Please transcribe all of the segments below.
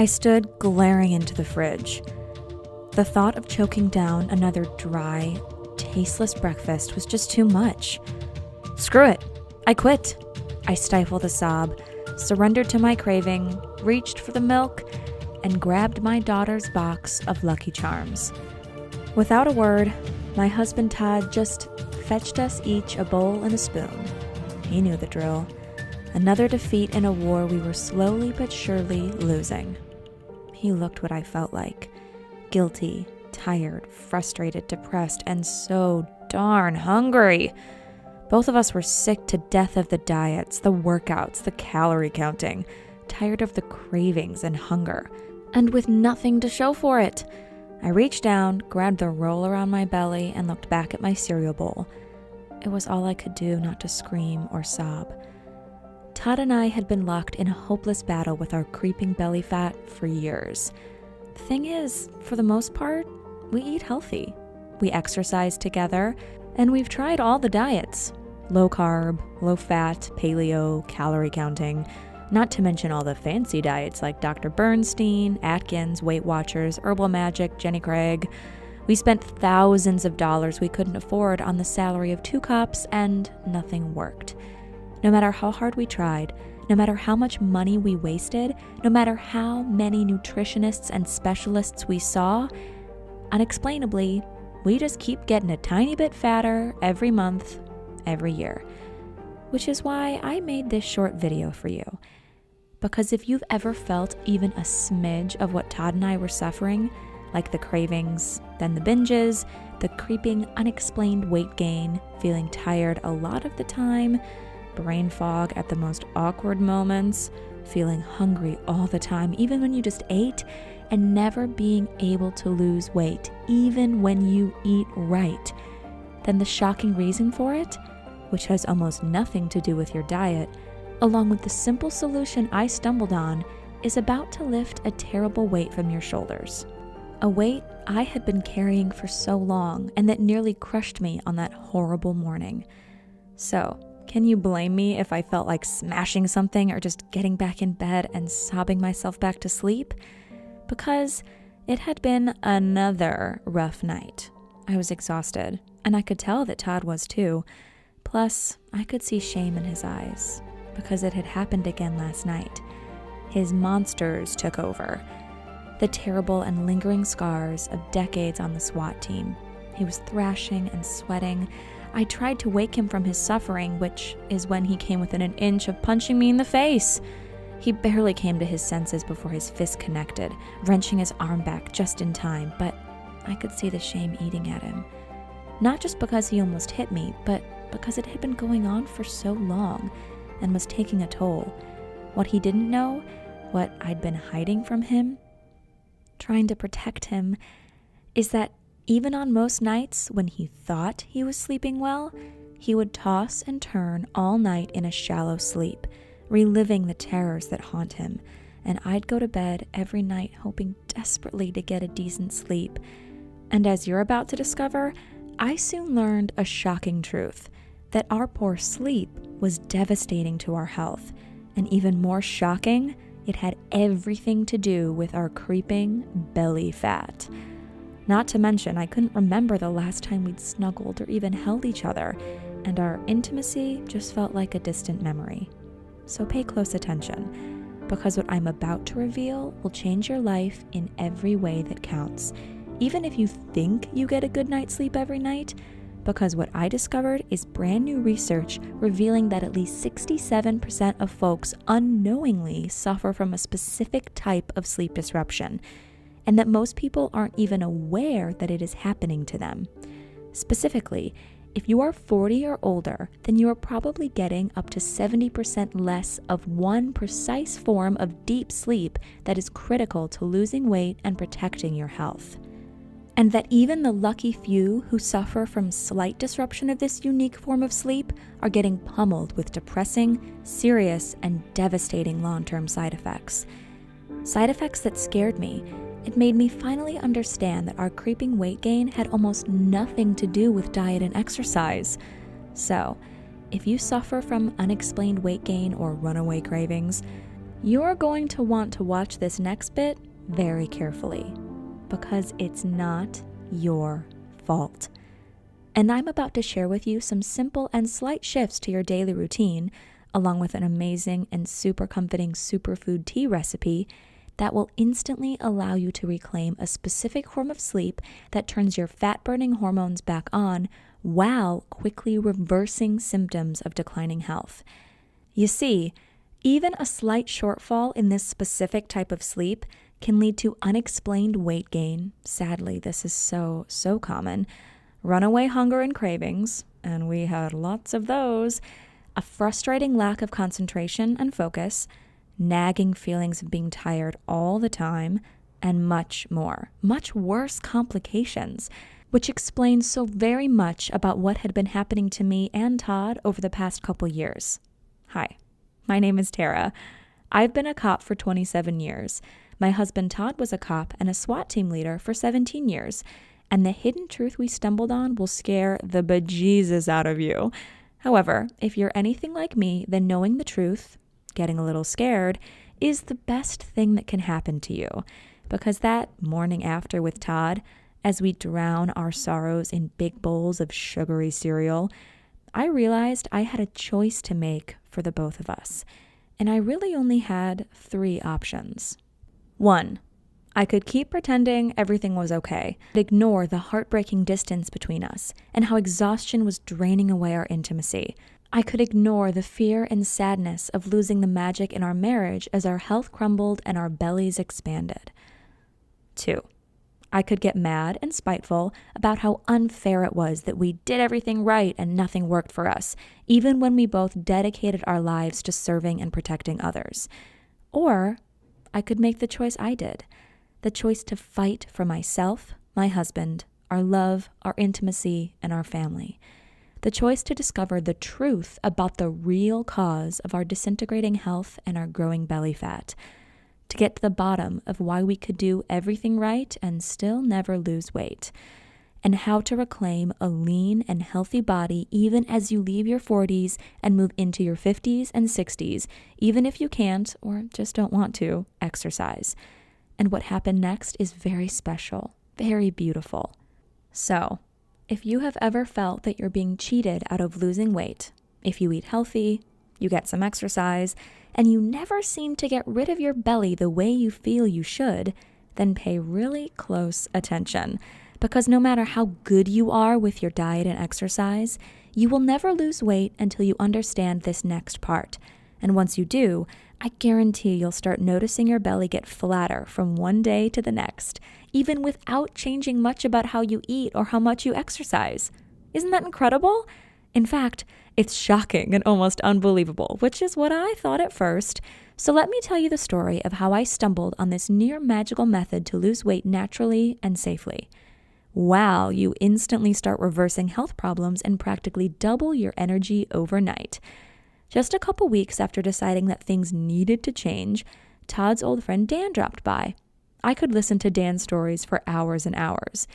I stood glaring into the fridge. The thought of choking down another dry, tasteless breakfast was just too much. Screw it. I quit. I stifled a sob, surrendered to my craving, reached for the milk, and grabbed my daughter's box of Lucky Charms. Without a word, my husband Todd just fetched us each a bowl and a spoon. He knew the drill. Another defeat in a war we were slowly but surely losing. He looked what I felt like. Guilty, tired, frustrated, depressed, and so darn hungry. Both of us were sick to death of the diets, the workouts, the calorie counting, tired of the cravings and hunger, and with nothing to show for it. I reached down, grabbed the roll around my belly, and looked back at my cereal bowl. It was all I could do not to scream or sob. Todd and I had been locked in a hopeless battle with our creeping belly fat for years. The thing is, for the most part, we eat healthy. We exercise together, and we've tried all the diets. Low carb, low fat, paleo, calorie counting, not to mention all the fancy diets like Dr. Bernstein, Atkins, Weight Watchers, Herbal Magic, Jenny Craig. We spent thousands of dollars we couldn't afford on the salary of 2 cups, and nothing worked. No matter how hard we tried, no matter how much money we wasted, no matter how many nutritionists and specialists we saw, unexplainably, we just keep getting a tiny bit fatter every month, every year. Which is why I made this short video for you. Because if you've ever felt even a smidge of what Todd and I were suffering, like the cravings, then the binges, the creeping unexplained weight gain, feeling tired a lot of the time, brain fog at the most awkward moments, feeling hungry all the time, even when you just ate, and never being able to lose weight, even when you eat right, then the shocking reason for it, which has almost nothing to do with your diet, along with the simple solution I stumbled on, is about to lift a terrible weight from your shoulders. A weight I had been carrying for so long and that nearly crushed me on that horrible morning. So, can you blame me if I felt like smashing something or just getting back in bed and sobbing myself back to sleep? Because it had been another rough night. I was exhausted, and I could tell that Todd was too. Plus, I could see shame in his eyes, because it had happened again last night. His monsters took over. The terrible and lingering scars of decades on the SWAT team. He was thrashing and sweating. I tried to wake him from his suffering, which is when he came within an inch of punching me in the face. He barely came to his senses before his fist connected, wrenching his arm back just in time, but I could see the shame eating at him. Not just because he almost hit me, but because it had been going on for so long and was taking a toll. What he didn't know, what I'd been hiding from him, trying to protect him, is that even on most nights when he thought he was sleeping well, he would toss and turn all night in a shallow sleep, reliving the terrors that haunt him, and I'd go to bed every night hoping desperately to get a decent sleep. And as you're about to discover, I soon learned a shocking truth, that our poor sleep was devastating to our health, and even more shocking, it had everything to do with our creeping belly fat. Not to mention, I couldn't remember the last time we'd snuggled or even held each other, and our intimacy just felt like a distant memory. So pay close attention, because what I'm about to reveal will change your life in every way that counts, even if you think you get a good night's sleep every night, because what I discovered is brand new research revealing that at least 67% of folks unknowingly suffer from a specific type of sleep disruption, and that most people aren't even aware that it is happening to them. Specifically, if you are 40 or older, then you are probably getting up to 70% less of one precise form of deep sleep that is critical to losing weight and protecting your health. And that even the lucky few who suffer from slight disruption of this unique form of sleep are getting pummeled with depressing, serious, and devastating long-term side effects. Side effects that scared me. It made me finally understand that our creeping weight gain had almost nothing to do with diet and exercise. So, if you suffer from unexplained weight gain or runaway cravings, You're going to want to watch this next bit very carefully because it's not your fault. And I'm about to share with you some simple and slight shifts to your daily routine, along with an amazing and super comforting superfood tea recipe that will instantly allow you to reclaim a specific form of sleep that turns your fat-burning hormones back on while quickly reversing symptoms of declining health. You see, even a slight shortfall in this specific type of sleep can lead to unexplained weight gain. Sadly, this is so common. Runaway hunger and cravings, and we had lots of those. A frustrating lack of concentration and focus, nagging feelings of being tired all the time, and much more. Much worse complications, which explains so very much about what had been happening to me and Todd over the past couple years. Hi. My name is Tara. I've been a cop for 27 years. My husband Todd was a cop and a SWAT team leader for 17 years. And the hidden truth we stumbled on will scare the bejesus out of you. However, if you're anything like me, then knowing the truth, getting a little scared, is the best thing that can happen to you. Because that morning after with Todd, as we drown our sorrows in big bowls of sugary cereal, I realized I had a choice to make for the both of us, and I really only had 3 options. 1, I could keep pretending everything was okay, ignore the heartbreaking distance between us and how exhaustion was draining away our intimacy. I could ignore the fear and sadness of losing the magic in our marriage as our health crumbled and our bellies expanded. 2, I could get mad and spiteful about how unfair it was that we did everything right and nothing worked for us, even when we both dedicated our lives to serving and protecting others. Or I could make the choice I did, the choice to fight for myself, my husband, our love, our intimacy, and our family. The choice to discover the truth about the real cause of our disintegrating health and our growing belly fat. To get to the bottom of why we could do everything right and still never lose weight, and how to reclaim a lean and healthy body even as you leave your 40s and move into your 50s and 60s, even if you can't or just don't want to exercise. And what happened next is very special, very beautiful. So, if you have ever felt that you're being cheated out of losing weight, if you eat healthy, you get some exercise, and you never seem to get rid of your belly the way you feel you should, then pay really close attention. Because no matter how good you are with your diet and exercise, you will never lose weight until you understand this next part. And once you do, I guarantee you'll start noticing your belly get flatter from one day to the next, even without changing much about how you eat or how much you exercise. Isn't that incredible? In fact, it's shocking and almost unbelievable, which is what I thought at first. So let me tell you the story of how I stumbled on this near magical method to lose weight naturally and safely. Wow, you instantly start reversing health problems and practically double your energy overnight. Just a couple weeks after deciding that things needed to change, Todd's old friend Dan dropped by. I could listen to Dan's stories for hours and hours.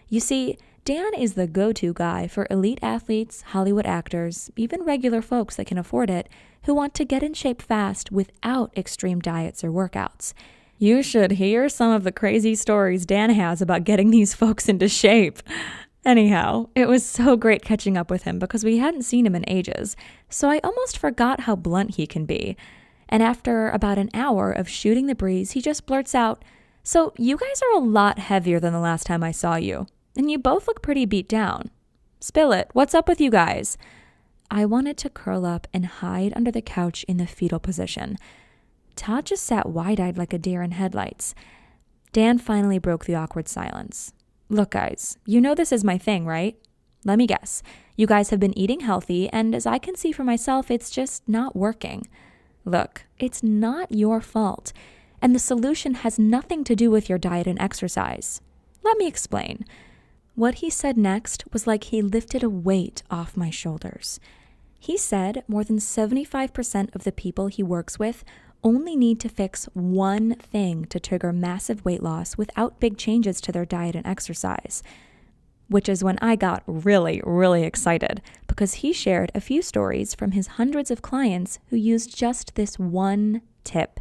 You see, Dan is the go-to guy for elite athletes, Hollywood actors, even regular folks that can afford it, who want to get in shape fast without extreme diets or workouts. You should hear some of the crazy stories Dan has about getting these folks into shape. Anyhow, it was so great catching up with him because we hadn't seen him in ages, so I almost forgot how blunt he can be. And after about an hour of shooting the breeze, he just blurts out, "So you guys are a lot heavier than the last time I saw you. And you both look pretty beat down. Spill it. What's up with you guys?" I wanted to curl up and hide under the couch in the fetal position. Todd just sat wide-eyed like a deer in headlights. Dan finally broke the awkward silence. "Look, guys, you know this is my thing, right? Let me guess. You guys have been eating healthy, and as I can see for myself, it's just not working. Look, it's not your fault, and the solution has nothing to do with your diet and exercise. Let me explain." What he said next was like he lifted a weight off my shoulders. He said more than 75% of the people he works with only need to fix one thing to trigger massive weight loss without big changes to their diet and exercise. Which is when I got really, really excited because he shared a few stories from his hundreds of clients who used just this one tip.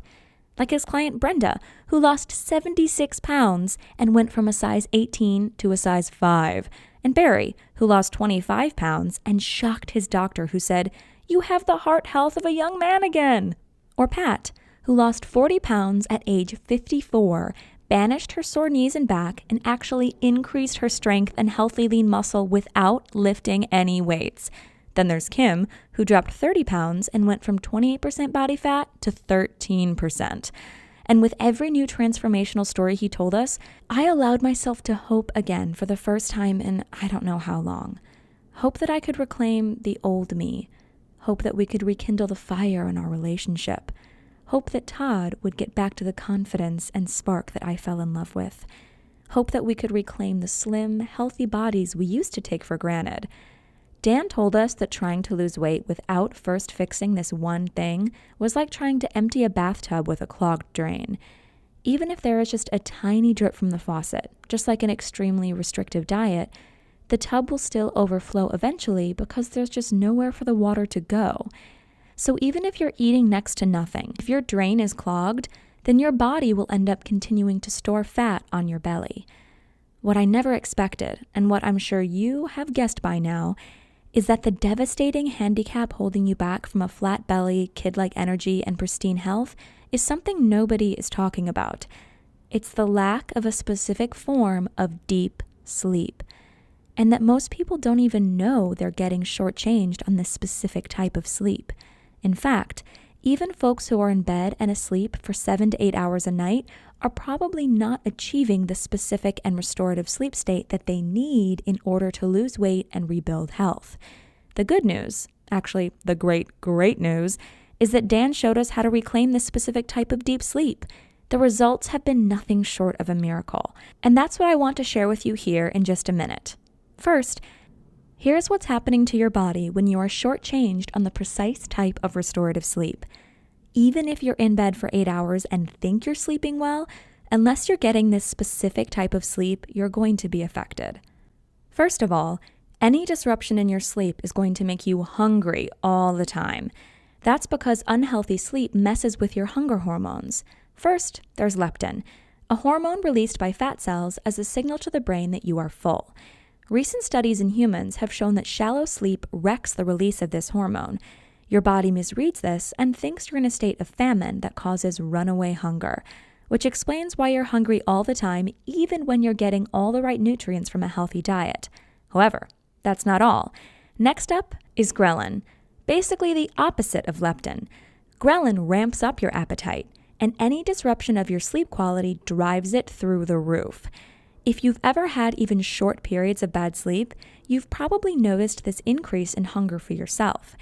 like his client Brenda, who lost 76 pounds and went from a size 18 to a size 5, and Barry, who lost 25 pounds and shocked his doctor, who said, "You have the heart health of a young man again." Or Pat, who lost 40 pounds at age 54, banished her sore knees and back, and actually increased her strength and healthy lean muscle without lifting any weights. Then there's Kim, who dropped 30 pounds and went from 28% body fat to 13%. And with every new transformational story he told us, I allowed myself to hope again for the first time in I don't know how long. Hope that I could reclaim the old me. Hope that we could rekindle the fire in our relationship. Hope that Todd would get back to the confidence and spark that I fell in love with. Hope that we could reclaim the slim, healthy bodies we used to take for granted. Dan told us that trying to lose weight without first fixing this one thing was like trying to empty a bathtub with a clogged drain. Even if there is just a tiny drip from the faucet, just like an extremely restrictive diet, the tub will still overflow eventually because there's just nowhere for the water to go. So even if you're eating next to nothing, if your drain is clogged, then your body will end up continuing to store fat on your belly. What I never expected, and what I'm sure you have guessed by now, is that the devastating handicap holding you back from a flat belly, kid-like energy, and pristine health is something nobody is talking about. It's the lack of a specific form of deep sleep, and that most people don't even know they're getting shortchanged on this specific type of sleep. In fact, even folks who are in bed and asleep for 7 to 8 hours a night are probably not achieving the specific and restorative sleep state that they need in order to lose weight and rebuild health. The good news, actually the great news, is that Dan showed us how to reclaim this specific type of deep sleep. The results have been nothing short of a miracle, and that's what I want to share with you here in just a minute. First, here's what's happening to your body when you are shortchanged on the precise type of restorative sleep. Even if you're in bed for 8 hours and think you're sleeping well, unless you're getting this specific type of sleep, you're going to be affected. First of all, any disruption in your sleep is going to make you hungry all the time. That's because unhealthy sleep messes with your hunger hormones. First, there's leptin, a hormone released by fat cells as a signal to the brain that you are full. Recent studies in humans have shown that shallow sleep wrecks the release of this hormone. Your body misreads this and thinks you're in a state of famine that causes runaway hunger, which explains why you're hungry all the time, even when you're getting all the right nutrients from a healthy diet. However, that's not all. Next up is ghrelin, basically the opposite of leptin. Ghrelin ramps up your appetite, and any disruption of your sleep quality drives it through the roof. If you've ever had even short periods of bad sleep, you've probably noticed this increase in hunger for yourself.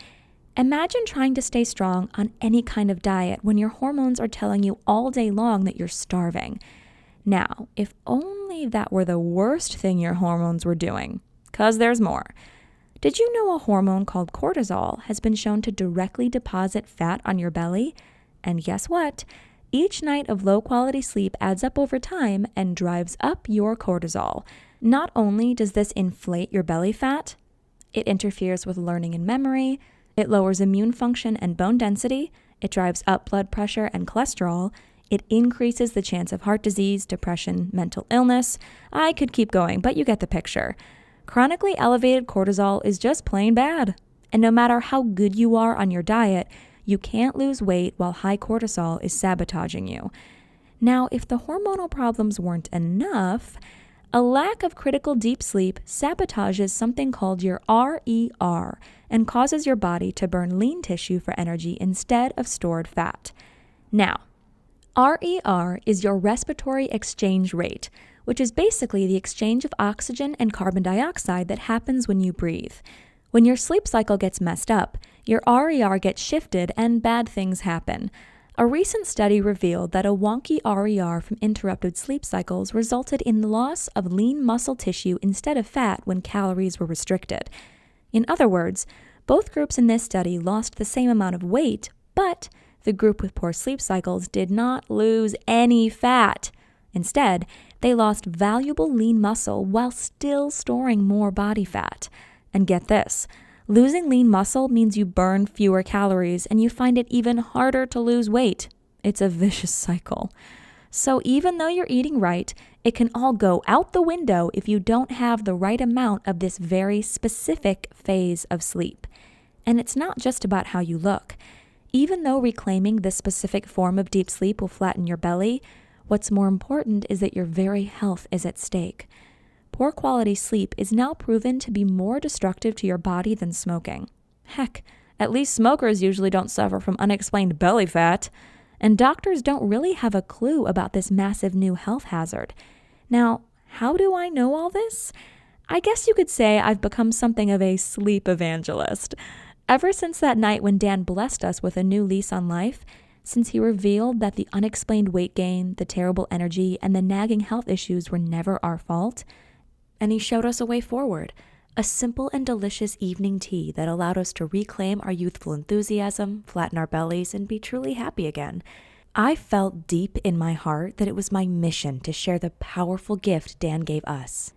Imagine trying to stay strong on any kind of diet when your hormones are telling you all day long that you're starving. Now, if only that were the worst thing your hormones were doing, 'cause there's more. Did you know a hormone called cortisol has been shown to directly deposit fat on your belly? And guess what? Each night of low-quality sleep adds up over time and drives up your cortisol. Not only does this inflate your belly fat, it interferes with learning and memory, it lowers immune function and bone density, it drives up blood pressure and cholesterol, it increases the chance of heart disease, depression, mental illness. I could keep going, but you get the picture. Chronically elevated cortisol is just plain bad. And no matter how good you are on your diet, you can't lose weight while high cortisol is sabotaging you. Now, if the hormonal problems weren't enough, a lack of critical deep sleep sabotages something called your RER and causes your body to burn lean tissue for energy instead of stored fat. Now, RER is your respiratory exchange rate, which is basically the exchange of oxygen and carbon dioxide that happens when you breathe. When your sleep cycle gets messed up, your RER gets shifted and bad things happen. A recent study revealed that a wonky RER from interrupted sleep cycles resulted in the loss of lean muscle tissue instead of fat when calories were restricted. In other words, both groups in this study lost the same amount of weight, but the group with poor sleep cycles did not lose any fat. Instead, they lost valuable lean muscle while still storing more body fat. And get this, losing lean muscle means you burn fewer calories and you find it even harder to lose weight. It's a vicious cycle. So even though you're eating right, it can all go out the window if you don't have the right amount of this very specific phase of sleep. And it's not just about how you look. Even though reclaiming this specific form of deep sleep will flatten your belly, what's more important is that your very health is at stake. Poor quality sleep is now proven to be more destructive to your body than smoking. Heck, at least smokers usually don't suffer from unexplained belly fat. And doctors don't really have a clue about this massive new health hazard. Now, how do I know all this? I guess you could say I've become something of a sleep evangelist. Ever since that night when Dan blessed us with a new lease on life, since he revealed that the unexplained weight gain, the terrible energy, and the nagging health issues were never our fault, and he showed us a way forward, a simple and delicious evening tea that allowed us to reclaim our youthful enthusiasm, flatten our bellies, and be truly happy again. I felt deep in my heart that it was my mission to share the powerful gift Dan gave us.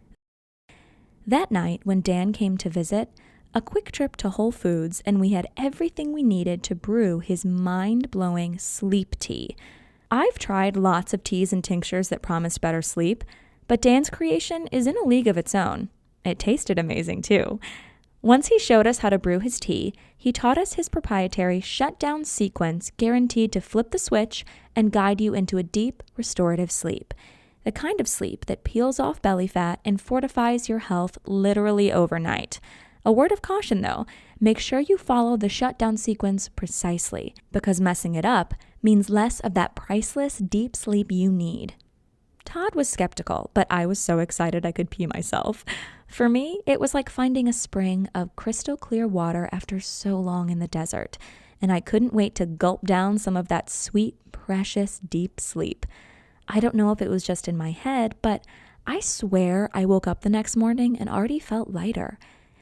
That night, when Dan came to visit, a quick trip to Whole Foods, and we had everything we needed to brew his mind-blowing sleep tea. I've tried lots of teas and tinctures that promised better sleep, but Dan's creation is in a league of its own. It tasted amazing too. Once he showed us how to brew his tea, he taught us his proprietary shutdown sequence guaranteed to flip the switch and guide you into a deep, restorative sleep. The kind of sleep that peels off belly fat and fortifies your health literally overnight. A word of caution though, make sure you follow the shutdown sequence precisely, because messing it up means less of that priceless deep sleep you need. Todd was skeptical, but I was so excited I could pee myself. For me, it was like finding a spring of crystal clear water after so long in the desert, and I couldn't wait to gulp down some of that sweet, precious, deep sleep. I don't know if it was just in my head, but I swear I woke up the next morning and already felt lighter.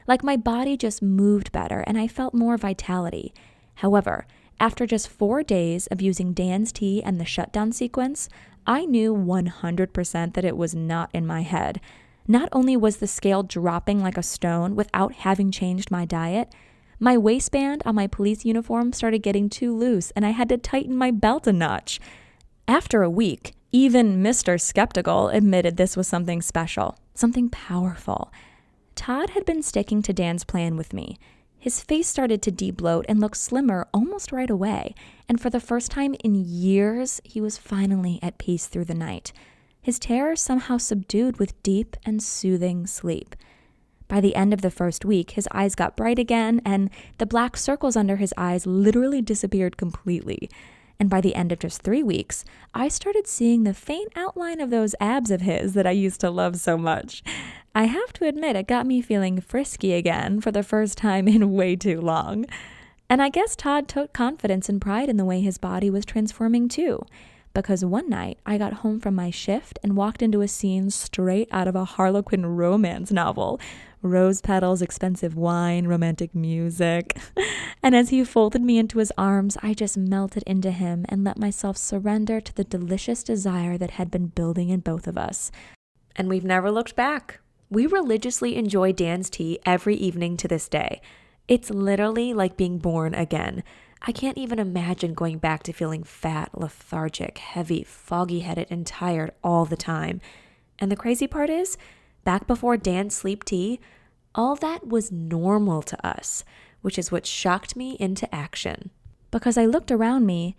Like my body just moved better and I felt more vitality. However, after just 4 days of using Dan's tea and the shutdown sequence, I knew 100% that it was not in my head. Not only was the scale dropping like a stone without having changed my diet, my waistband on my police uniform started getting too loose and I had to tighten my belt a notch. After a week, even Mr. Skeptical admitted this was something special, something powerful. Todd had been sticking to Dan's plan with me. His face started to de-bloat and look slimmer almost right away, and for the first time in years, he was finally at peace through the night. His terror somehow subdued with deep and soothing sleep. By the end of the first week, his eyes got bright again, and the black circles under his eyes literally disappeared completely. And by the end of just 3 weeks, I started seeing the faint outline of those abs of his that I used to love so much. I have to admit, it got me feeling frisky again for the first time in way too long. And I guess Todd took confidence and pride in the way his body was transforming too. Because one night, I got home from my shift and walked into a scene straight out of a Harlequin romance novel. Rose petals, expensive wine, romantic music. And as he folded me into his arms, I just melted into him and let myself surrender to the delicious desire that had been building in both of us. And we've never looked back. We religiously enjoy Dan's tea every evening to this day. It's literally like being born again. I can't even imagine going back to feeling fat, lethargic, heavy, foggy-headed, and tired all the time. And the crazy part is, back before Dan's sleep tea, all that was normal to us, which is what shocked me into action. Because I looked around me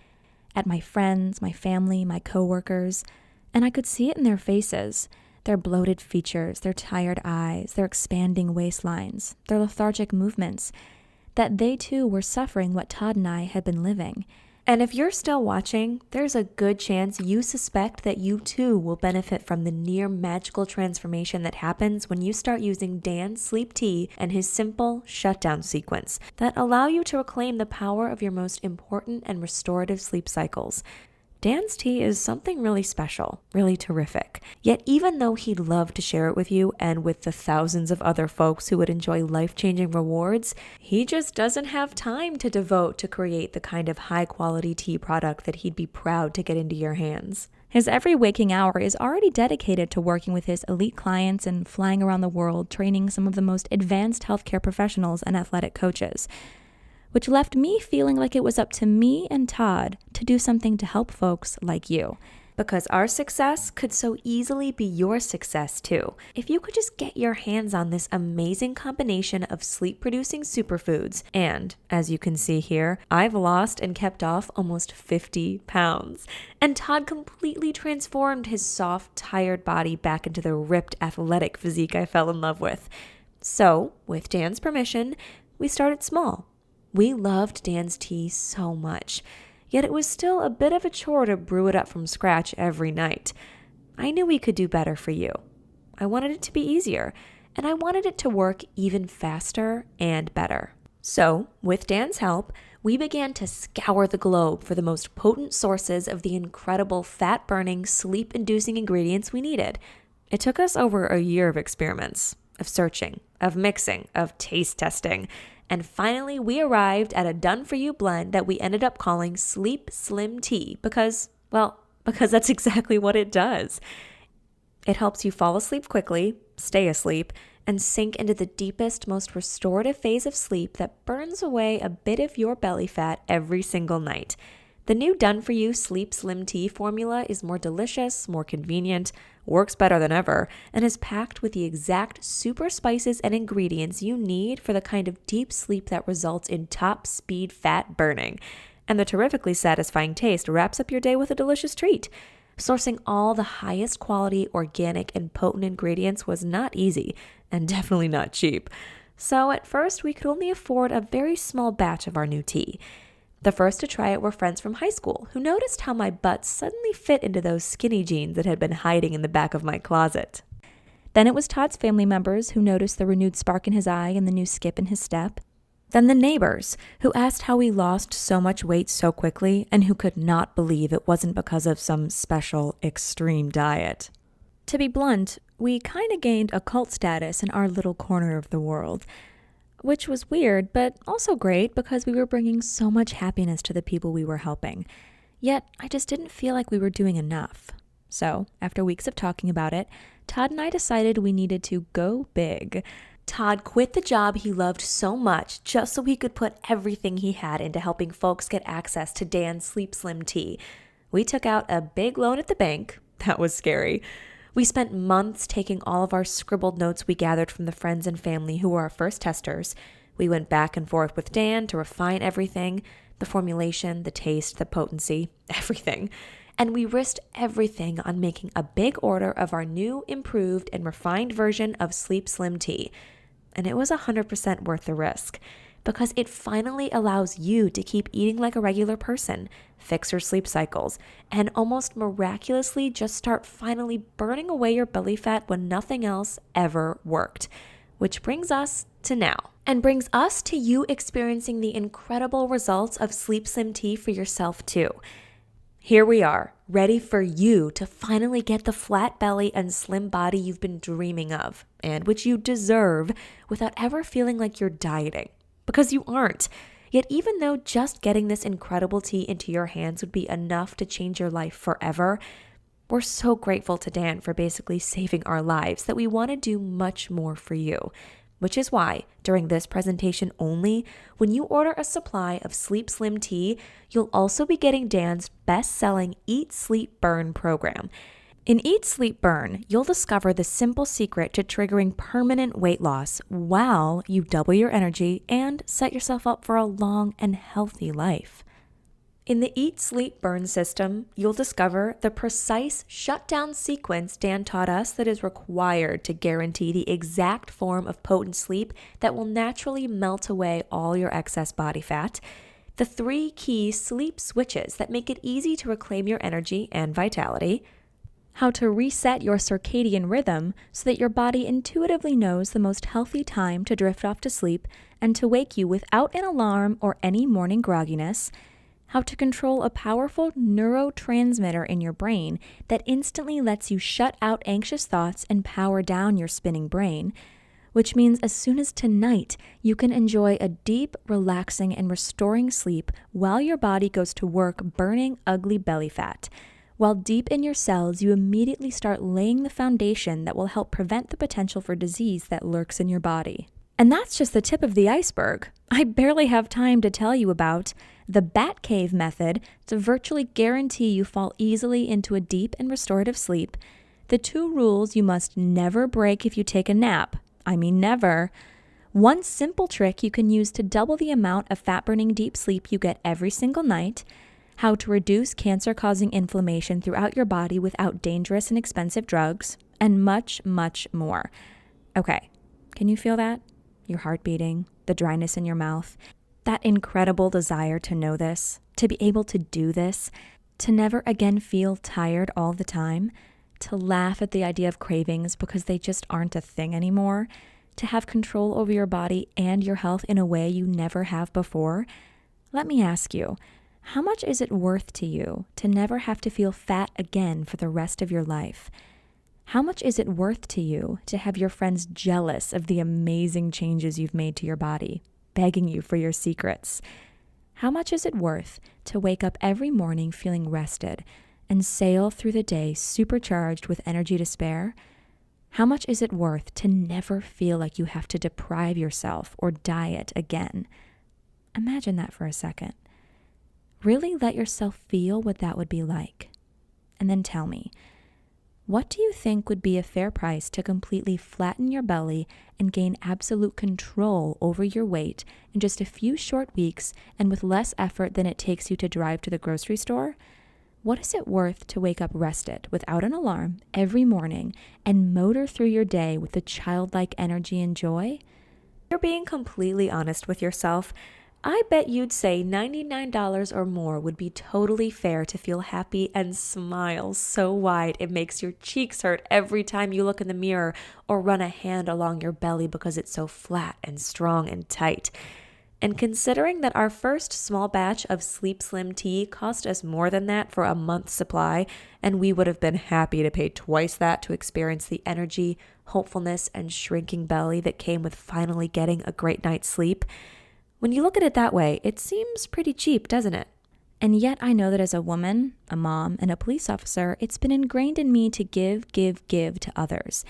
at my friends, my family, my coworkers, and I could see it in their faces. Their bloated features, their tired eyes, their expanding waistlines, their lethargic movements, that they too were suffering what Todd and I had been living. And if you're still watching, there's a good chance you suspect that you too will benefit from the near magical transformation that happens when you start using Dan's sleep tea and his simple shutdown sequence that allow you to reclaim the power of your most important and restorative sleep cycles. Dan's tea is something really special, really terrific. Yet even though he'd love to share it with you and with the thousands of other folks who would enjoy life-changing rewards, he just doesn't have time to devote to create the kind of high-quality tea product that he'd be proud to get into your hands. His every waking hour is already dedicated to working with his elite clients and flying around the world training some of the most advanced healthcare professionals and athletic coaches. which left me feeling like it was up to me and Todd to do something to help folks like you. Because our success could so easily be your success too. If you could just get your hands on this amazing combination of sleep-producing superfoods. And, as you can see here, I've lost and kept off almost 50 pounds. And Todd completely transformed his soft, tired body back into the ripped, athletic physique I fell in love with. So, with Dan's permission, we started small. We loved Dan's tea so much. Yet it was still a bit of a chore to brew it up from scratch every night. I knew we could do better for you. I wanted it to be easier, and I wanted it to work even faster and better. So, with Dan's help, we began to scour the globe for the most potent sources of the incredible fat-burning, sleep-inducing ingredients we needed. It took us over a year of experiments, of searching, of mixing, of taste testing. And finally, we arrived at a done-for-you blend that we ended up calling Sleep Slim Tea because that's exactly what it does. It helps you fall asleep quickly, stay asleep, and sink into the deepest, most restorative phase of sleep that burns away a bit of your belly fat every single night. The new done-for-you Sleep Slim Tea formula is more delicious, more convenient, works better than ever, and is packed with the exact super spices and ingredients you need for the kind of deep sleep that results in top-speed fat burning. And the terrifically satisfying taste wraps up your day with a delicious treat. Sourcing all the highest quality, organic, and potent ingredients was not easy, and definitely not cheap. So at first, we could only afford a very small batch of our new tea. The first to try it were friends from high school who noticed how my butt suddenly fit into those skinny jeans that had been hiding in the back of my closet. Then it was Todd's family members who noticed the renewed spark in his eye and the new skip in his step. Then the neighbors who asked how we lost so much weight so quickly and who could not believe it wasn't because of some special extreme diet. To be blunt, we kind of gained a cult status in our little corner of the world. Which was weird, but also great because we were bringing so much happiness to the people we were helping. Yet, I just didn't feel like we were doing enough. So, after weeks of talking about it, Todd and I decided we needed to go big. Todd quit the job he loved so much just so he could put everything he had into helping folks get access to Dan's Sleep Slim Tea. We took out a big loan at the bank. That was scary. We spent months taking all of our scribbled notes we gathered from the friends and family who were our first testers. We went back and forth with Dan to refine everything, the formulation, the taste, the potency, everything. And we risked everything on making a big order of our new, improved, and refined version of Sleep Slim Tea. And it was 100% worth the risk, because it finally allows you to keep eating like a regular person, fix your sleep cycles, and almost miraculously just start finally burning away your belly fat when nothing else ever worked. Which brings us to now, and brings us to you experiencing the incredible results of Sleep Slim Tea for yourself too. Here we are, ready for you to finally get the flat belly and slim body you've been dreaming of, and which you deserve without ever feeling like you're dieting. Because you aren't. Yet even though just getting this incredible tea into your hands would be enough to change your life forever, we're so grateful to Dan for basically saving our lives that we want to do much more for you. Which is why, during this presentation only, when you order a supply of Sleep Slim Tea, you'll also be getting Dan's best-selling Eat, Sleep, Burn program. In Eat, Sleep, Burn, you'll discover the simple secret to triggering permanent weight loss while you double your energy and set yourself up for a long and healthy life. In the Eat, Sleep, Burn system, you'll discover the precise shutdown sequence Dan taught us that is required to guarantee the exact form of potent sleep that will naturally melt away all your excess body fat, the 3 key sleep switches that make it easy to reclaim your energy and vitality, how to reset your circadian rhythm so that your body intuitively knows the most healthy time to drift off to sleep and to wake you without an alarm or any morning grogginess, how to control a powerful neurotransmitter in your brain that instantly lets you shut out anxious thoughts and power down your spinning brain, which means as soon as tonight, you can enjoy a deep, relaxing, and restoring sleep while your body goes to work burning ugly belly fat. While deep in your cells, you immediately start laying the foundation that will help prevent the potential for disease that lurks in your body. And that's just the tip of the iceberg. I barely have time to tell you about the Bat Cave method to virtually guarantee you fall easily into a deep and restorative sleep, the 2 rules you must never break if you take a nap. I mean never. One simple trick you can use to double the amount of fat-burning deep sleep you get every single night, how to reduce cancer-causing inflammation throughout your body without dangerous and expensive drugs, and much, much more. Okay, can you feel that? Your heart beating, the dryness in your mouth, that incredible desire to know this, to be able to do this, to never again feel tired all the time, to laugh at the idea of cravings because they just aren't a thing anymore, to have control over your body and your health in a way you never have before. Let me ask you, how much is it worth to you to never have to feel fat again for the rest of your life? How much is it worth to you to have your friends jealous of the amazing changes you've made to your body, begging you for your secrets? How much is it worth to wake up every morning feeling rested and sail through the day supercharged with energy to spare? How much is it worth to never feel like you have to deprive yourself or diet again? Imagine that for a second. Really let yourself feel what that would be like. And then tell me, what do you think would be a fair price to completely flatten your belly and gain absolute control over your weight in just a few short weeks and with less effort than it takes you to drive to the grocery store? What is it worth to wake up rested without an alarm every morning and motor through your day with the childlike energy and joy? If you're being completely honest with yourself, I bet you'd say $99 or more would be totally fair to feel happy and smile so wide it makes your cheeks hurt every time you look in the mirror or run a hand along your belly because it's so flat and strong and tight. And considering that our first small batch of Sleep Slim tea cost us more than that for a month's supply, and we would have been happy to pay twice that to experience the energy, hopefulness, and shrinking belly that came with finally getting a great night's sleep, when you look at it that way, it seems pretty cheap, doesn't it? And yet I know that as a woman, a mom, and a police officer, it's been ingrained in me to give to others.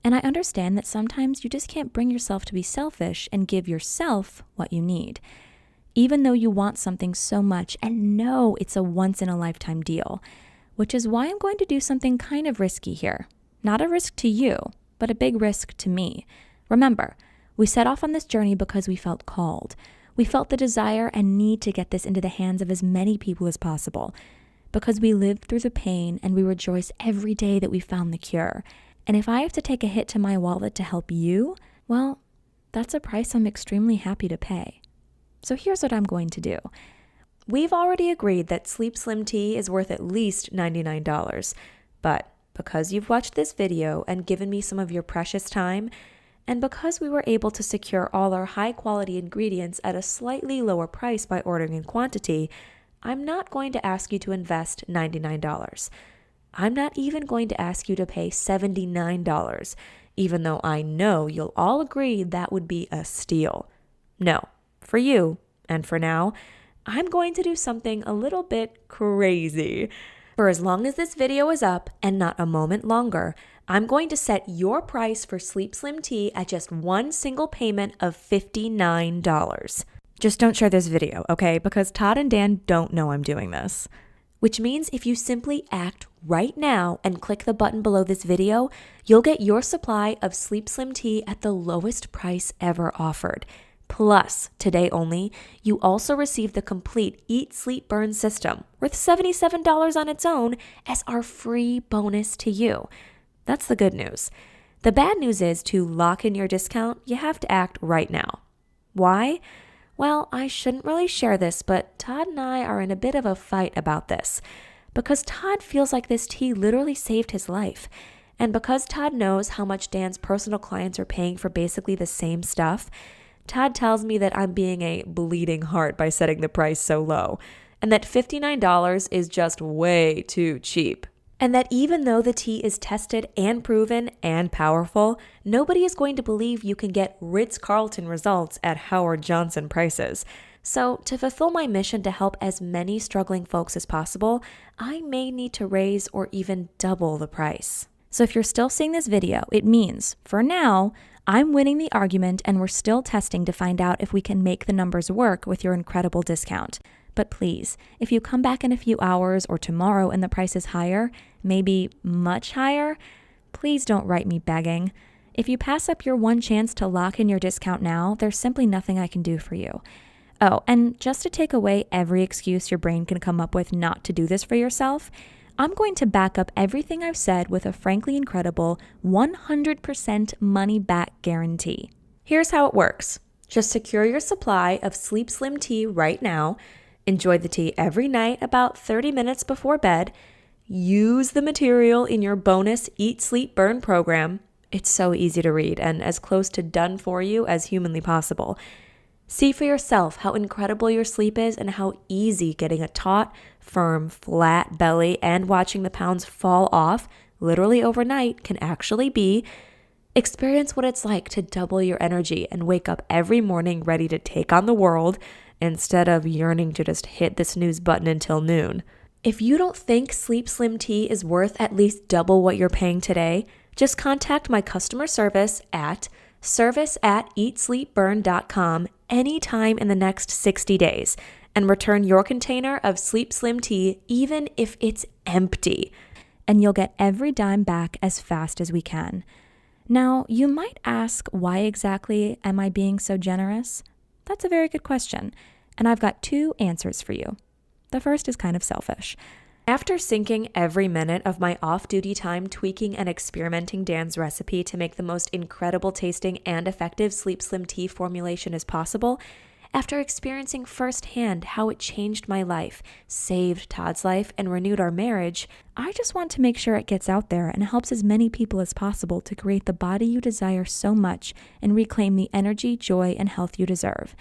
And I understand that sometimes you just can't bring yourself to be selfish and give yourself what you need, even though you want something so much and know it's a once-in-a-lifetime deal, which is why I'm going to do something kind of risky here. Not a risk to you, but a big risk to me. Remember, we set off on this journey because we felt called. We felt the desire and need to get this into the hands of as many people as possible, because we lived through the pain and we rejoice every day that we found the cure. And if I have to take a hit to my wallet to help you, well, that's a price I'm extremely happy to pay. So here's what I'm going to do. We've already agreed that Sleep Slim Tea is worth at least $99, but because you've watched this video and given me some of your precious time, and because we were able to secure all our high-quality ingredients at a slightly lower price by ordering in quantity, I'm not going to ask you to invest $99. I'm not even going to ask you to pay $79, even though I know you'll all agree that would be a steal. No, for you, and for now, I'm going to do something a little bit crazy. For as long as this video is up, and not a moment longer, I'm going to set your price for Sleep Slim Tea at just one single payment of $59. Just don't share this video, okay? Because Todd and Dan don't know I'm doing this. Which means if you simply act right now and click the button below this video, you'll get your supply of Sleep Slim Tea at the lowest price ever offered. Plus, today only, you also receive the complete Eat, Sleep, Burn system, worth $77 on its own, as our free bonus to you. That's the good news. The bad news is, to lock in your discount, you have to act right now. Why? Well, I shouldn't really share this, but Todd and I are in a bit of a fight about this, because Todd feels like this tea literally saved his life. And because Todd knows how much Dan's personal clients are paying for basically the same stuff, Todd tells me that I'm being a bleeding heart by setting the price so low, and that $59 is just way too cheap. And that even though the tea is tested and proven and powerful, nobody is going to believe you can get Ritz-Carlton results at Howard Johnson prices. So to fulfill my mission to help as many struggling folks as possible, I may need to raise or even double the price. So if you're still seeing this video, it means, for now, I'm winning the argument, and we're still testing to find out if we can make the numbers work with your incredible discount. But please, if you come back in a few hours or tomorrow and the price is higher, maybe much higher, please don't write me begging. If you pass up your one chance to lock in your discount now, there's simply nothing I can do for you. Oh, and just to take away every excuse your brain can come up with not to do this for yourself, I'm going to back up everything I've said with a frankly incredible 100% money back guarantee. Here's how it works. Just secure your supply of Sleep Slim tea right now. Enjoy the tea every night about 30 minutes before bed. Use the material in your bonus Eat, Sleep, Burn program. It's so easy to read and as close to done for you as humanly possible. See for yourself how incredible your sleep is and how easy getting a taut, firm, flat belly and watching the pounds fall off literally overnight can actually be. Experience what it's like to double your energy and wake up every morning ready to take on the world instead of yearning to just hit the snooze button until noon. If you don't think Sleep Slim tea is worth at least double what you're paying today, just contact my customer service at service@eatsleepburn.com anytime in the next 60 days and return your container of Sleep Slim tea even if it's empty. And you'll get every dime back as fast as we can. Now, you might ask, why exactly am I being so generous? That's a very good question, and I've got 2 answers for you. The first is kind of selfish. After sinking every minute of my off-duty time tweaking and experimenting Dan's recipe to make the most incredible tasting and effective Sleep Slim tea formulation as possible, after experiencing firsthand how it changed my life, saved Todd's life, and renewed our marriage, I just want to make sure it gets out there and helps as many people as possible to create the body you desire so much and reclaim the energy, joy, and health you deserve.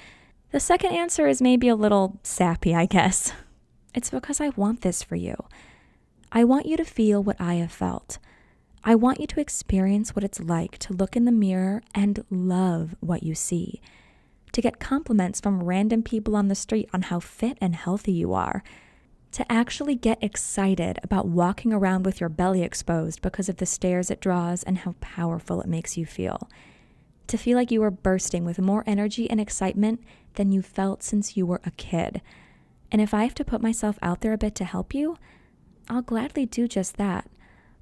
The second answer is maybe a little sappy, I guess. It's because I want this for you. I want you to feel what I have felt. I want you to experience what it's like to look in the mirror and love what you see. To get compliments from random people on the street on how fit and healthy you are. To actually get excited about walking around with your belly exposed because of the stares it draws and how powerful it makes you feel. To feel like you are bursting with more energy and excitement than you felt since you were a kid. And if I have to put myself out there a bit to help you, I'll gladly do just that.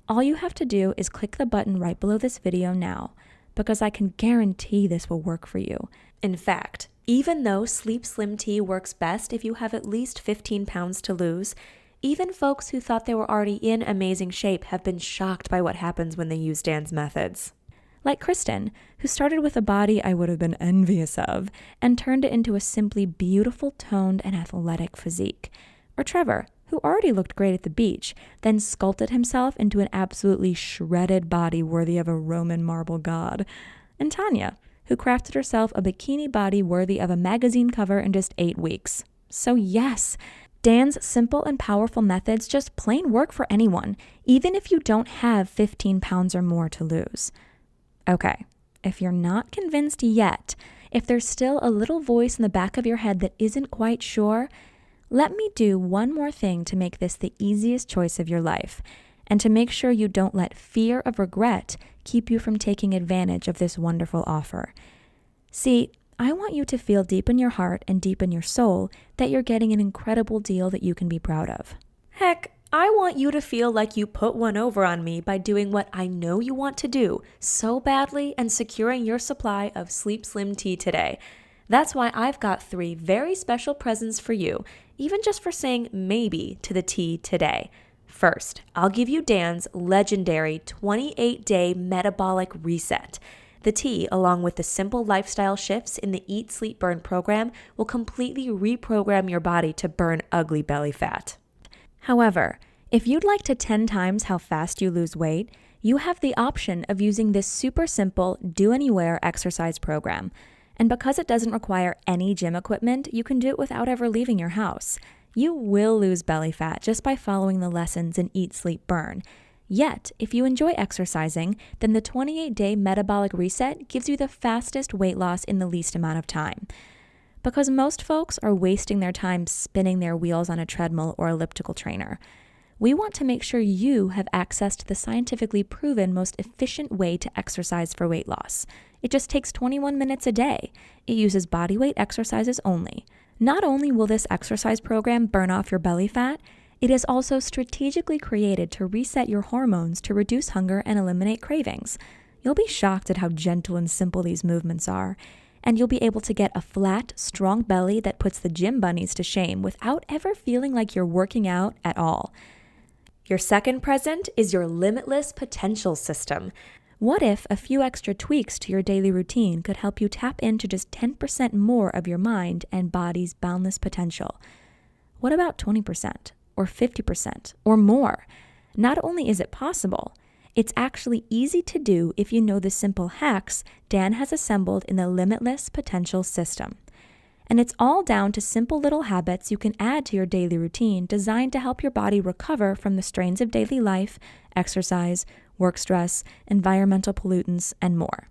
All you have to do is click the button right below this video now, because I can guarantee this will work for you. In fact, even though Sleep Slim tea works best if you have at least 15 pounds to lose, even folks who thought they were already in amazing shape have been shocked by what happens when they use Dan's methods. Like Kristen, who started with a body I would have been envious of and turned it into a simply beautiful, toned, and athletic physique. Or Trevor, who already looked great at the beach, then sculpted himself into an absolutely shredded body worthy of a Roman marble god. And Tanya, who crafted herself a bikini body worthy of a magazine cover in just 8 weeks. So yes, Dan's simple and powerful methods just plain work for anyone, even if you don't have 15 pounds or more to lose. Okay, if you're not convinced yet, if there's still a little voice in the back of your head that isn't quite sure, let me do one more thing to make this the easiest choice of your life, and to make sure you don't let fear of regret keep you from taking advantage of this wonderful offer. See, I want you to feel deep in your heart and deep in your soul that you're getting an incredible deal that you can be proud of. Heck, I want you to feel like you put one over on me by doing what I know you want to do so badly and securing your supply of Sleep Slim tea today. That's why I've got 3 very special presents for you, even just for saying maybe to the tea today. First, I'll give you Dan's legendary 28-day metabolic reset. The tea, along with the simple lifestyle shifts in the Eat, Sleep, Burn program, will completely reprogram your body to burn ugly belly fat. However, if you'd like to 10 times how fast you lose weight, you have the option of using this super simple do-anywhere exercise program. And because it doesn't require any gym equipment, you can do it without ever leaving your house. You will lose belly fat just by following the lessons in Eat, Sleep, Burn. Yet, if you enjoy exercising, then the 28-day metabolic reset gives you the fastest weight loss in the least amount of time. Because most folks are wasting their time spinning their wheels on a treadmill or elliptical trainer. We want to make sure you have access to the scientifically proven most efficient way to exercise for weight loss. It just takes 21 minutes a day. It uses body weight exercises only. Not only will this exercise program burn off your belly fat, it is also strategically created to reset your hormones to reduce hunger and eliminate cravings. You'll be shocked at how gentle and simple these movements are. And you'll be able to get a flat, strong belly that puts the gym bunnies to shame without ever feeling like you're working out at all. Your second present is your limitless potential system. What if a few extra tweaks to your daily routine could help you tap into just 10% more of your mind and body's boundless potential? What about 20% or 50% or more? Not only is it possible, it's actually easy to do if you know the simple hacks Dan has assembled in the Limitless Potential System. And it's all down to simple little habits you can add to your daily routine designed to help your body recover from the strains of daily life, exercise, work stress, environmental pollutants, and more.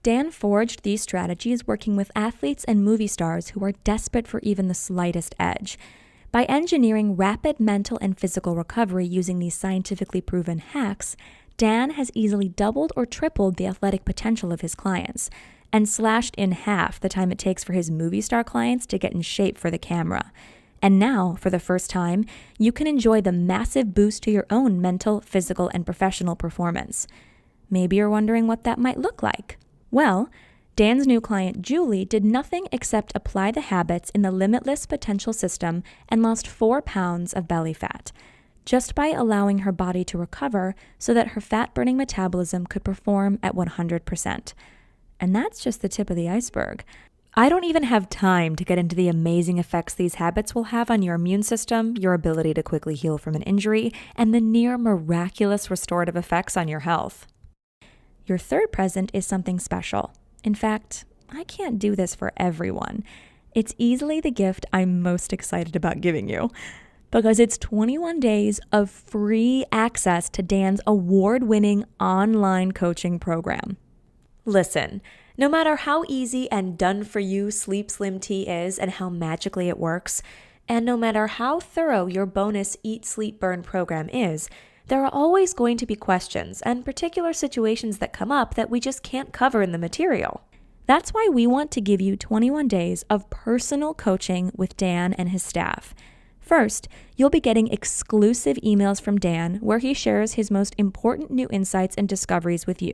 Dan forged these strategies working with athletes and movie stars who are desperate for even the slightest edge. By engineering rapid mental and physical recovery using these scientifically proven hacks, Dan has easily doubled or tripled the athletic potential of his clients and slashed in half the time it takes for his movie star clients to get in shape for the camera. And now, for the first time, you can enjoy the massive boost to your own mental, physical, and professional performance. Maybe you're wondering what that might look like. Well, Dan's new client, Julie, did nothing except apply the habits in the Limitless Potential System and lost 4 pounds of belly fat, just by allowing her body to recover so that her fat-burning metabolism could perform at 100%. And that's just the tip of the iceberg. I don't even have time to get into the amazing effects these habits will have on your immune system, your ability to quickly heal from an injury, and the near miraculous restorative effects on your health. Your third present is something special. In fact, I can't do this for everyone. It's easily the gift I'm most excited about giving you, because it's 21 days of free access to Dan's award-winning online coaching program. Listen, no matter how easy and done-for-you Sleep Slim Tea is and how magically it works, and no matter how thorough your bonus Eat, Sleep, Burn program is, there are always going to be questions and particular situations that come up that we just can't cover in the material. That's why we want to give you 21 days of personal coaching with Dan and his staff. First, you'll be getting exclusive emails from Dan where he shares his most important new insights and discoveries with you.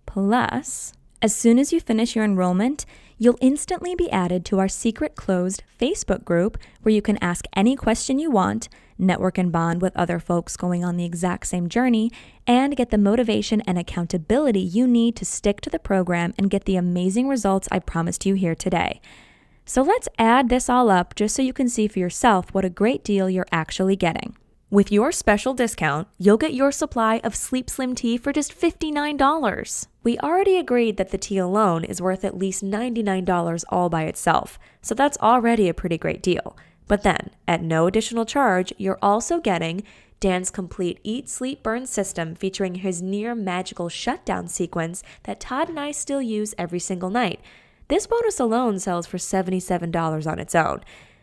Plus, as soon as you finish your enrollment, you'll instantly be added to our secret closed Facebook group where you can ask any question you want, network and bond with other folks going on the exact same journey, and get the motivation and accountability you need to stick to the program and get the amazing results I promised you here today. So let's add this all up just so you can see for yourself what a great deal you're actually getting. With your special discount, you'll get your supply of Sleep Slim Tea for just $59. We already agreed that the tea alone is worth at least $99 all by itself, so that's already a pretty great deal. But then, at no additional charge, you're also getting Dan's complete Eat, Sleep, Burn system featuring his near magical shutdown sequence that Todd and I still use every single night. This bonus alone sells for $77 on its own.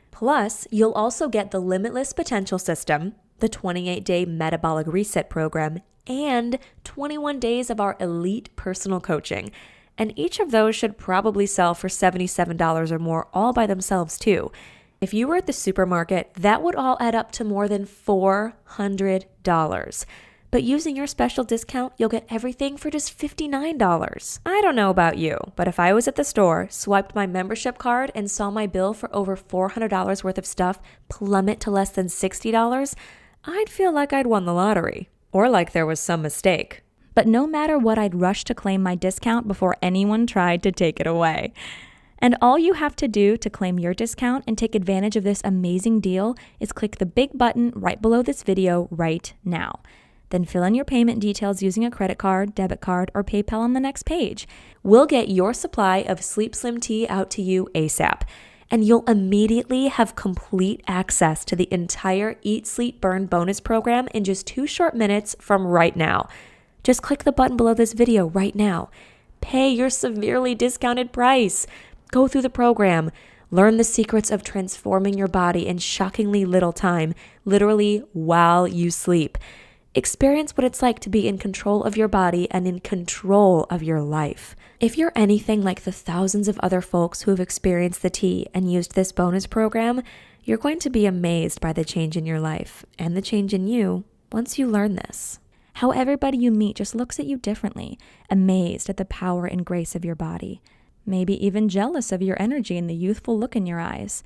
Plus, you'll also get the Limitless Potential System, the 28-day Metabolic Reset Program, and 21 days of our elite personal coaching. And each of those should probably sell for $77 or more all by themselves too. If you were at the supermarket, that would all add up to more than $400. But using your special discount, you'll get everything for just $59. I don't know about you, but if I was at the store, swiped my membership card, and saw my bill for over $400 worth of stuff plummet to less than $60, I'd feel like I'd won the lottery, or like there was some mistake. But no matter what, I'd rush to claim my discount before anyone tried to take it away. And all you have to do to claim your discount and take advantage of this amazing deal is click the big button right below this video right now. Then fill in your payment details using a credit card, debit card, or PayPal on the next page. We'll get your supply of Sleep Slim Tea out to you ASAP. And you'll immediately have complete access to the entire Eat, Sleep, Burn bonus program in just 2 short minutes from right now. Just click the button below this video right now. Pay your severely discounted price. Go through the program. Learn the secrets of transforming your body in shockingly little time, literally while you sleep. Experience what it's like to be in control of your body and in control of your life. If you're anything like the thousands of other folks who have experienced the tea and used this bonus program, you're going to be amazed by the change in your life and the change in you once you learn this. How everybody you meet just looks at you differently, amazed at the power and grace of your body. Maybe even jealous of your energy and the youthful look in your eyes.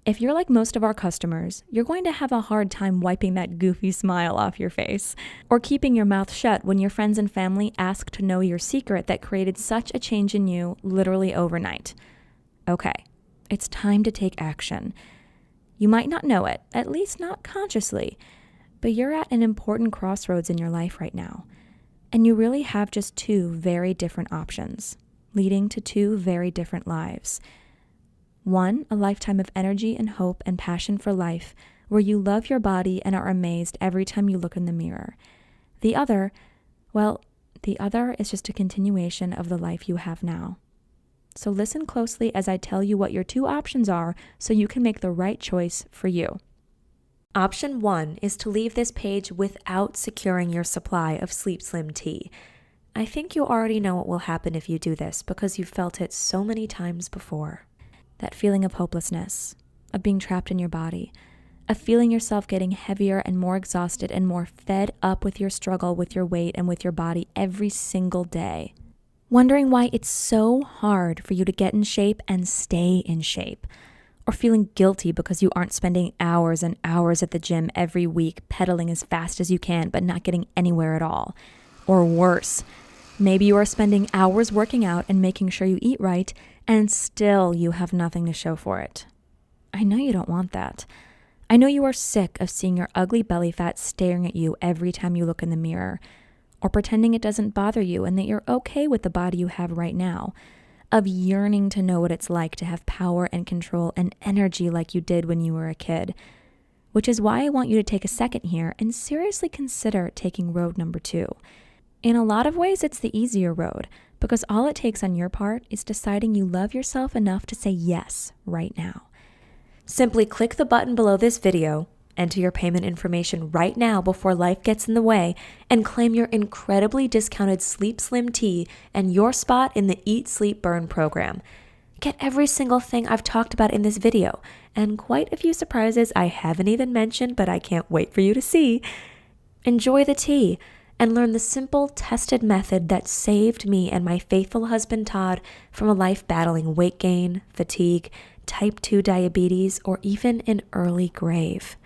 If you're like most of our customers, you're going to have a hard time wiping that goofy smile off your face, or keeping your mouth shut when your friends and family ask to know your secret that created such a change in you literally overnight. Okay, it's time to take action. You might not know it, at least not consciously, but you're at an important crossroads in your life right now, and you really have just two very different options, leading to two very different lives. One, a lifetime of energy and hope and passion for life, where you love your body and are amazed every time you look in the mirror. The other is just a continuation of the life you have now. So listen closely as I tell you what your two options are so you can make the right choice for you. Option 1 is to leave this page without securing your supply of Sleep Slim tea. I think you already know what will happen if you do this because you've felt it so many times before. That feeling of hopelessness, of being trapped in your body, of feeling yourself getting heavier and more exhausted and more fed up with your struggle with your weight and with your body every single day. Wondering why it's so hard for you to get in shape and stay in shape. Or feeling guilty because you aren't spending hours and hours at the gym every week pedaling as fast as you can but not getting anywhere at all. Or worse, maybe you are spending hours working out and making sure you eat right and still you have nothing to show for it. I know you don't want that. I know you are sick of seeing your ugly belly fat staring at you every time you look in the mirror, or pretending it doesn't bother you and that you're okay with the body you have right now, of yearning to know what it's like to have power and control and energy like you did when you were a kid, which is why I want you to take a second here and seriously consider taking road number 2. In a lot of ways, it's the easier road, because all it takes on your part is deciding you love yourself enough to say yes right now. Simply click the button below this video, enter your payment information right now before life gets in the way, and claim your incredibly discounted Sleep Slim tea and your spot in the Eat, Sleep, Burn program. Get every single thing I've talked about in this video, and quite a few surprises I haven't even mentioned, but I can't wait for you to see. Enjoy the tea and learn the simple, tested method that saved me and my faithful husband Todd from a life battling weight gain, fatigue, type 2 diabetes, or even an early grave.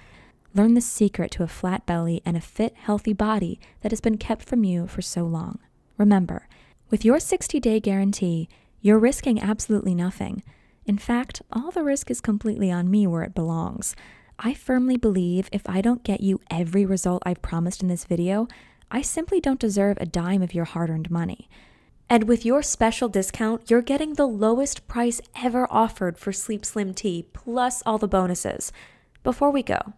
Learn the secret to a flat belly and a fit, healthy body that has been kept from you for so long. Remember, with your 60-day guarantee, you're risking absolutely nothing. In fact, all the risk is completely on me where it belongs. I firmly believe if I don't get you every result I've promised in this video, I simply don't deserve a dime of your hard-earned money. And with your special discount, you're getting the lowest price ever offered for Sleep Slim tea, plus all the bonuses. Before we go,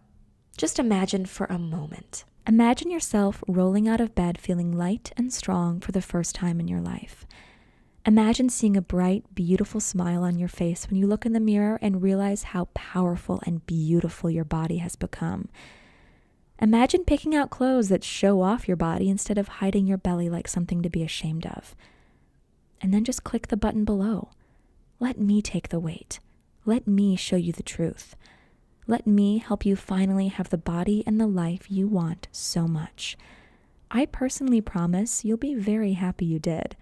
just imagine for a moment. Imagine yourself rolling out of bed feeling light and strong for the first time in your life. Imagine seeing a bright, beautiful smile on your face when you look in the mirror and realize how powerful and beautiful your body has become. Imagine picking out clothes that show off your body instead of hiding your belly like something to be ashamed of. And then just click the button below. Let me take the weight. Let me show you the truth. Let me help you finally have the body and the life you want so much. I personally promise you'll be very happy you did.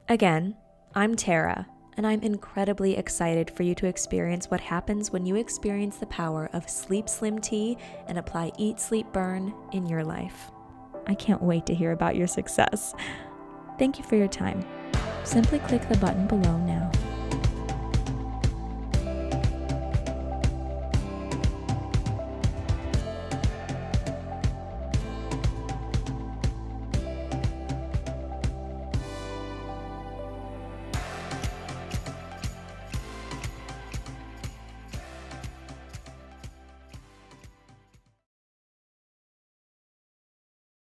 Again, I'm Tara, and I'm incredibly excited for you to experience what happens when you experience the power of Sleep Slim tea and apply Eat, Sleep, Burn in your life. I can't wait to hear about your success. Thank you for your time. Simply click the button below now